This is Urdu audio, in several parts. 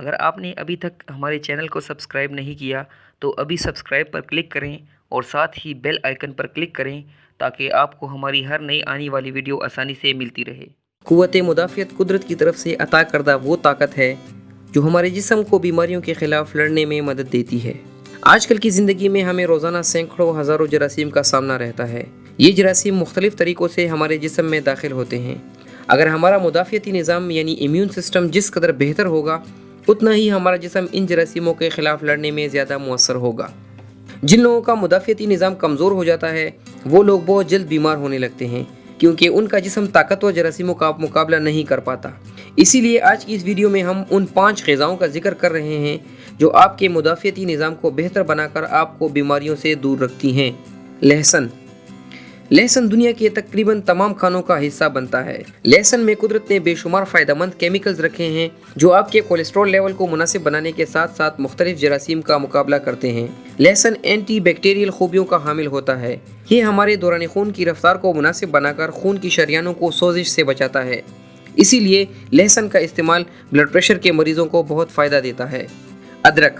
اگر آپ نے ابھی تک ہمارے چینل کو سبسکرائب نہیں کیا تو ابھی سبسکرائب پر کلک کریں اور ساتھ ہی بیل آئیکن پر کلک کریں تاکہ آپ کو ہماری ہر نئی آنے والی ویڈیو آسانی سے ملتی رہے۔ قوت مدافعت قدرت کی طرف سے عطا کردہ وہ طاقت ہے جو ہمارے جسم کو بیماریوں کے خلاف لڑنے میں مدد دیتی ہے۔ آج کل کی زندگی میں ہمیں روزانہ سینکڑوں ہزاروں جراثیم کا سامنا رہتا ہے۔ یہ جراثیم مختلف طریقوں سے ہمارے جسم میں داخل ہوتے ہیں۔ اگر ہمارا مدافعتی نظام یعنی امیون سسٹم جس قدر بہتر ہوگا اتنا ہی ہمارا جسم ان جراثیموں کے خلاف لڑنے میں زیادہ مؤثر ہوگا۔ جن لوگوں کا مدافعتی نظام کمزور ہو جاتا ہے وہ لوگ بہت جلد بیمار ہونے لگتے ہیں کیونکہ ان کا جسم طاقتور جراثیموں کا مقابلہ نہیں کر پاتا۔ اسی لیے آج کی اس ویڈیو میں ہم ان 5 غذاؤں کا ذکر کر رہے ہیں جو آپ کے مدافعتی نظام کو بہتر بنا کر آپ کو بیماریوں سے دور رکھتی ہیں۔ لہسن۔ لہسن دنیا کے تقریباً تمام کھانوں کا حصہ بنتا ہے۔ لہسن میں قدرت نے بے شمار فائدہ مند کیمیکلز رکھے ہیں جو آپ کے کولیسٹرول لیول کو مناسب بنانے کے ساتھ ساتھ مختلف جراثیم کا مقابلہ کرتے ہیں۔ لہسن اینٹی بیکٹیریل خوبیوں کا حامل ہوتا ہے۔ یہ ہمارے دوران خون کی رفتار کو مناسب بنا کر خون کی شریانوں کو سوزش سے بچاتا ہے۔ اسی لیے لہسن کا استعمال بلڈ پریشر کے مریضوں کو بہت فائدہ دیتا ہے۔ ادرک۔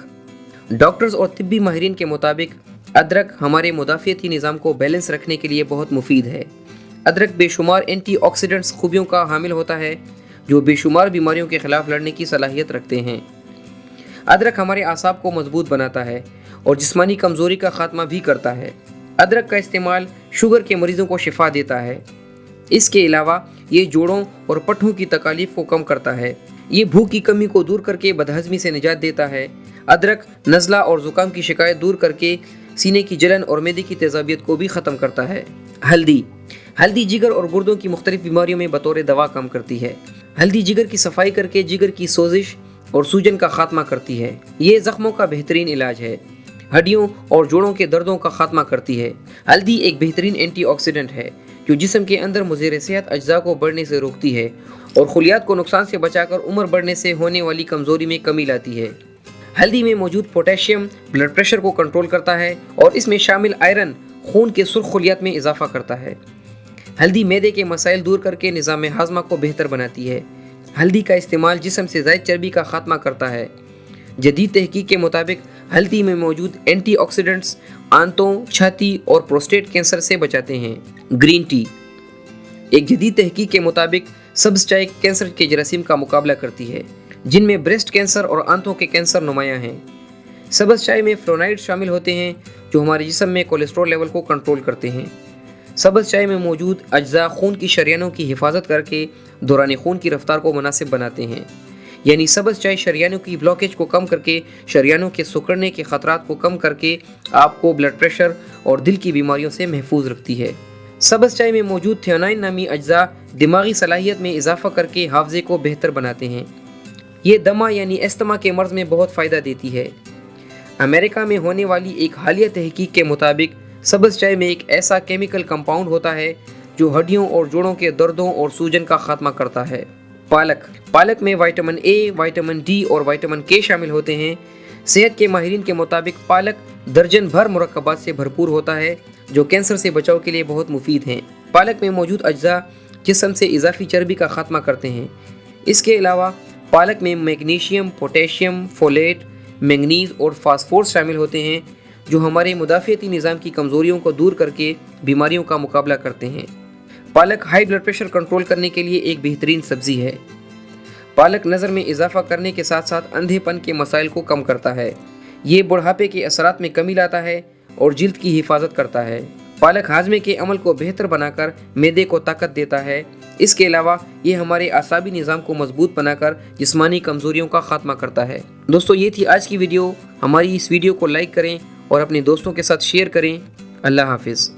ڈاکٹرز اور طبی ماہرین کے مطابق ادرک ہمارے مدافعتی نظام کو بیلنس رکھنے کے لیے بہت مفید ہے۔ ادرک بے شمار اینٹی آکسیڈنٹس خوبیوں کا حامل ہوتا ہے جو بے شمار بیماریوں کے خلاف لڑنے کی صلاحیت رکھتے ہیں۔ ادرک ہمارے اعصاب کو مضبوط بناتا ہے اور جسمانی کمزوری کا خاتمہ بھی کرتا ہے۔ ادرک کا استعمال شوگر کے مریضوں کو شفا دیتا ہے۔ اس کے علاوہ یہ جوڑوں اور پٹھوں کی تکالیف کو کم کرتا ہے۔ یہ بھوک کی کمی کو دور کر کے بدہضمی سے نجات دیتا ہے۔ ادرک نزلہ اور زکام کی شکایت دور کر کے سینے کی جلن اور معدے کی تیزابیت کو بھی ختم کرتا ہے۔ ہلدی۔ ہلدی جگر اور گردوں کی مختلف بیماریوں میں بطور دوا کام کرتی ہے۔ ہلدی جگر کی صفائی کر کے جگر کی سوزش اور سوجن کا خاتمہ کرتی ہے۔ یہ زخموں کا بہترین علاج ہے۔ ہڈیوں اور جوڑوں کے دردوں کا خاتمہ کرتی ہے۔ ہلدی ایک بہترین اینٹی آکسیڈنٹ ہے جو جسم کے اندر مضر صحت اجزاء کو بڑھنے سے روکتی ہے اور خلیات کو نقصان سے بچا کر عمر بڑھنے سے ہونے والی کمزوری میں کمی لاتی ہے۔ ہلدی میں موجود پوٹیشیم بلڈ پریشر کو کنٹرول کرتا ہے اور اس میں شامل آئرن خون کے سرخ خلیات میں اضافہ کرتا ہے۔ ہلدی معدے کے مسائل دور کر کے نظام ہاضمہ کو بہتر بناتی ہے۔ ہلدی کا استعمال جسم سے زائد چربی کا خاتمہ کرتا ہے۔ جدید تحقیق کے مطابق ہلدی میں موجود اینٹی آکسیڈنٹس آنتوں، چھاتی اور پروسٹیٹ کینسر سے بچاتے ہیں۔ Green tea. ایک جدید تحقیق کے مطابق سبز چائے کینسر کے جراثیم کا مقابلہ کرتی ہے جن میں بریسٹ کینسر اور آنتوں کے کینسر نمایاں ہیں۔ سبز چائے میں فلونائڈ شامل ہوتے ہیں جو ہمارے جسم میں کولیسٹرول لیول کو کنٹرول کرتے ہیں۔ سبز چائے میں موجود اجزاء خون کی شریانوں کی حفاظت کر کے دوران خون کی رفتار کو مناسب بناتے ہیں۔ یعنی سبز چائے شریانوں کی بلاکیج کو کم کر کے شریانوں کے سکڑنے کے خطرات کو کم کر کے آپ کو بلڈ پریشر اور دل کی بیماریوں سے محفوظ رکھتی ہے۔ سبز چائے میں موجود تھیونائن نامی اجزاء دماغی صلاحیت میں اضافہ کر کے حافظے کو بہتر بناتے ہیں۔ یہ دمہ یعنی استما کے مرض میں بہت فائدہ دیتی ہے۔ امریکہ میں ہونے والی ایک حالیہ تحقیق کے مطابق سبز چائے میں ایک ایسا کیمیکل کمپاؤنڈ ہوتا ہے جو ہڈیوں اور جوڑوں کے دردوں اور سوجن کا خاتمہ کرتا ہے۔ پالک۔ پالک میں وٹامن اے، وٹامن ڈی اور وٹامن کے شامل ہوتے ہیں۔ صحت کے ماہرین کے مطابق پالک درجن بھر مرکبات سے بھرپور ہوتا ہے جو کینسر سے بچاؤ کے لیے بہت مفید ہیں۔ پالک میں موجود اجزاء جسم سے اضافی چربی کا خاتمہ کرتے ہیں۔ اس کے علاوہ پالک میں میگنیشیم، پوٹیشیم، فولیٹ، مینگنیز اور فاسفورس شامل ہوتے ہیں جو ہمارے مدافعتی نظام کی کمزوریوں کو دور کر کے بیماریوں کا مقابلہ کرتے ہیں۔ پالک ہائی بلڈ پریشر کنٹرول کرنے کے لیے ایک بہترین سبزی ہے۔ پالک نظر میں اضافہ کرنے کے ساتھ ساتھ اندھے پن کے مسائل کو کم کرتا ہے۔ یہ بڑھاپے کے اثرات میں کمی لاتا ہے اور جلد کی حفاظت کرتا ہے۔ پالک ہاضمے کے عمل کو بہتر بنا کر معدے کو طاقت دیتا ہے۔ اس کے علاوہ یہ ہمارے اعصابی نظام کو مضبوط بنا کر جسمانی کمزوریوں کا خاتمہ کرتا ہے۔ دوستو یہ تھی آج کی ویڈیو۔ ہماری اس ویڈیو کو لائک کریں اور اپنے دوستوں کے ساتھ شیئر کریں۔ اللہ حافظ۔